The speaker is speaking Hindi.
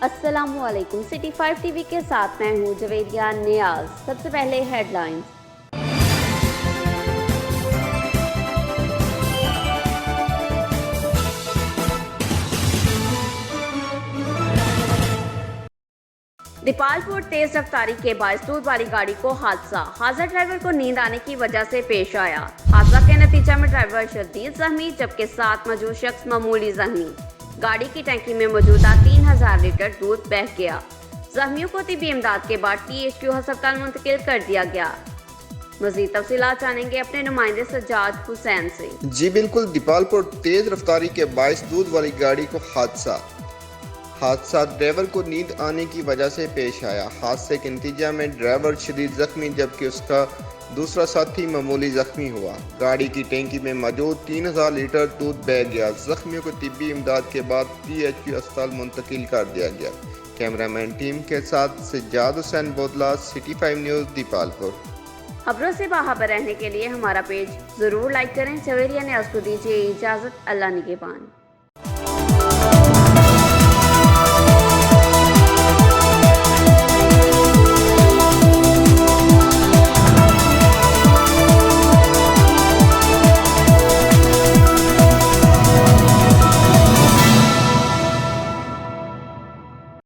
अस्सलामुअलैकुम। सिटी 5 टीवी के साथ मैं हूं जवेरिया नियाज। सबसे पहले हेडलाइंस। दीपालपुर तेज रफ्तारी के बायस दूध वाली गाड़ी को हादसा ड्राइवर को नींद आने की वजह से पेश आया। हादसा के नतीजे में ड्राइवर शदीद जख्मी जबकि साथ मौजूद शख्स मामूली जख्मी। गाड़ी की टैंकी में मौजूदा 3000 लीटर दूध बह गया। जख्मियों को तिब्बी इमदाद के बाद THQ अस्पताल मुंतकिल कर दिया गया। मज़ीद तफसीलात जानेंगे अपने नुमाइंदे सज्जाद हुसैन से। जी बिल्कुल, दीपालपुर तेज रफ्तारी के बायस दूध वाली गाड़ी को हादसा ड्राइवर को नींद आने की वजह से पेश आया। हादसे के नतीजा में ड्राइवर शदीद जख्मी जबकि उसका दूसरा साथी मामूली जख्मी हुआ। गाड़ी की टैंकी में मौजूद 3000 लीटर दूध बह गया। जख्मियों को तिब्बी इमदाद के बाद THQ अस्पताल मुंतकिल कर दिया गया। कैमरामैन टीम के साथ सज्जाद हुसैन बोदला, सिटी 5 न्यूज़, दीपालपुर। खबरों से बाखबर रहने के लिए हमारा पेज जरूर लाइक करें। जवेरिया ने आज को दीजिए इजाज़त। अल्लाह निगहबान।